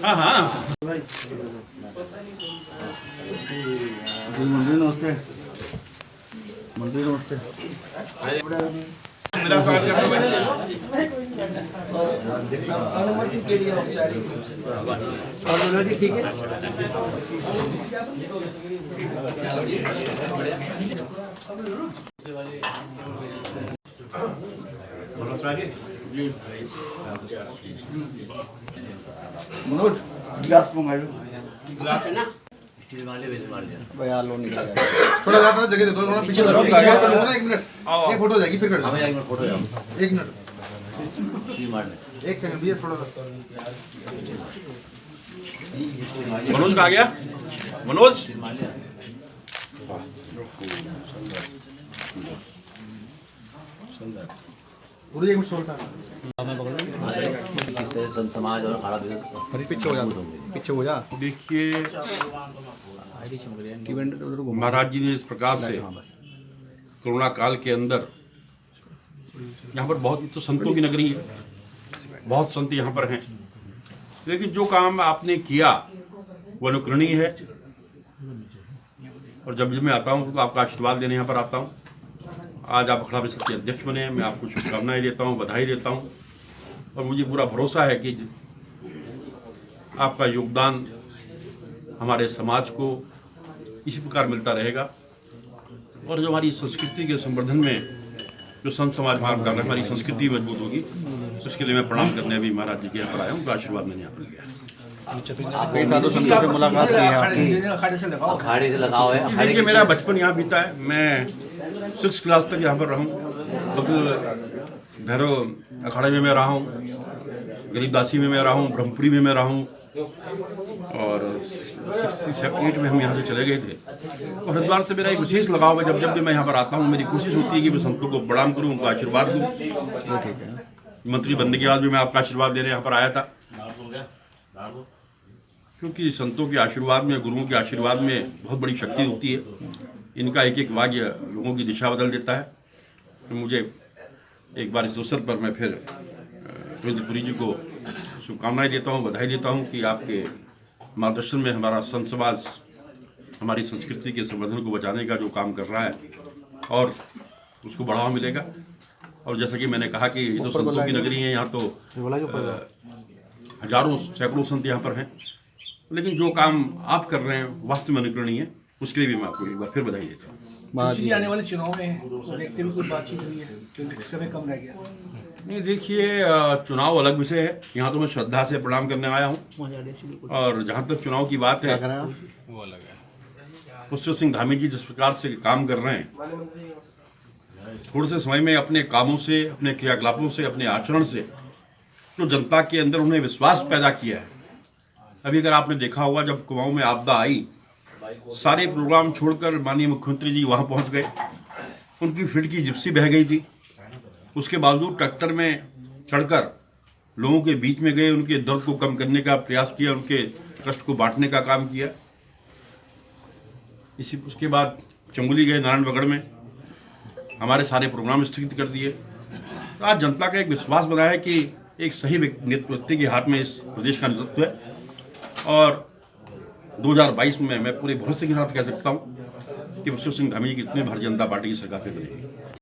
हाँ हाँ मंत्री नमस्ते। मंत्री नमस्ते। मेरा स्वागत करना अनुमति के लिए औपचारिक और ठीक है। मनोज गिलास मंगा लो। गिलास है ना भाई आलो नहीं थोड़ा ज्यादा जगह दे दो, थोड़ा पीछे लगाओ। ना 1 मिनट, एक फोटो हो जाएगी फिर कर दो। हमें 1 मिनट फोटो जाओ। 1 मिनट, ये मार ले। 1 सेकंड भैया थोड़ा। मनोज कहाँ गया? मनोज पूरी 1 मिनट छोड़ता संत समाज और खड़ा पीछे हो जा, पीछे हो जा। देखिए, महाराज जी ने इस प्रकार से कोरोना काल के अंदर यहाँ पर बहुत तो संतों की नगरी है, बहुत संत यहाँ पर हैं, लेकिन जो काम आपने किया वो अनुकरणीय है। और जब मैं आता हूँ तो आपका आशीर्वाद लेने यहाँ पर आता हूँ। आज आप अखाड़ा परिषद के अध्यक्ष बने हैं, मैं आपको शुभकामनाएं देता हूँ, बधाई देता हूँ। और मुझे पूरा भरोसा है कि आपका योगदान हमारे समाज को इसी प्रकार मिलता रहेगा। और जो हमारी संस्कृति के संवर्धन में जो संत समाज भाग कर रहे हैं, हमारी संस्कृति मजबूत होगी, उसके लिए मैं प्रणाम करने भी महाराज जी के यहाँ पर आया हूँ। तो आशीर्वाद मैंने यहाँ पर लिया। कई साधु संतों से मुलाकात की है आपकी। अखाड़े से लगाओ है। अखाड़े देखिए, मेरा बचपन यहाँ बीता है। मैं 6th क्लास तक यहाँ पर रहा हूँ। बिल्कुल भैरव अखाड़े में मैं रहा हूँ, गरीबदासी में मैं रहा हूँ, ब्रह्मपुरी में मैं रहा हूँ। और 67 में हम यहाँ से चले गए थे। और हरिद्वार से मेरा एक विशेष लगाव है। जब जब भी मैं यहाँ पर आता हूँ, मेरी कोशिश होती है कि मैं संतों को प्रणाम करूँ, उनको आशीर्वाद दूँ। मंत्री बनने के बाद भी मैं आपका आशीर्वाद देने यहाँ पर आया था, क्योंकि संतों के आशीर्वाद में, गुरुओं के आशीर्वाद में बहुत बड़ी शक्ति होती है। इनका एक एक वाक्य लोगों की दिशा बदल देता है। तो मुझे एक बार इस अवसर पर मैं फिर पुरी जी को शुभकामनाएं देता हूं, बधाई देता हूं कि आपके मार्गदर्शन में हमारा संत समाज हमारी संस्कृति के संवर्धन को बचाने का जो काम कर रहा है और उसको बढ़ावा मिलेगा। और जैसा कि मैंने कहा कि ये तो संतों की नगरी है, यहाँ तो हजारों सैकड़ों संत यहाँ पर हैं, लेकिन जो काम आप कर रहे हैं वास्तव में अनुकरणीय है। उसके लिए भी मैं आपको एक बार फिर बधाई देता हूँ। आने वाले चुनाव में तो देखते हुए कुछ बातचीत हुई है, क्योंकि समय कम रह गया। नहीं, देखिए, चुनाव अलग विषय है। यहाँ तो मैं श्रद्धा से प्रणाम करने आया हूँ। और जहाँ तक चुनाव की बात है, वो अलग है। पुष्कर सिंह धामी जी जिस प्रकार से काम कर रहे हैं, थोड़े से समय में अपने कामों से, अपने क्रियाकलापों से, अपने आचरण से जो जनता के अंदर उन्हें विश्वास पैदा किया है। अभी अगर आपने देखा होगा, जब कुमाऊं में आपदा आई, सारे प्रोग्राम छोड़कर माननीय मुख्यमंत्री जी वहाँ पहुँच गए। उनकी फील्ड की जिप्सी बह गई थी, उसके बावजूद ट्रैक्टर में चढ़कर लोगों के बीच में गए, उनके दर्द को कम करने का प्रयास किया, उनके कष्ट को बांटने का काम किया। उसके बाद चंगुली गए, नारायणगढ़ में हमारे सारे प्रोग्राम स्थगित कर दिए। तो आज जनता का एक विश्वास बना है कि एक सही व्यक्ति के हाथ में इस प्रदेश का नेतृत्व है। और 2022 में मैं पूरे भरोसे के साथ कह सकता हूँ कि पुष्कर सिंह धामी जी की इतनी भारतीय जनता पार्टी की सरकार पे बनेगी।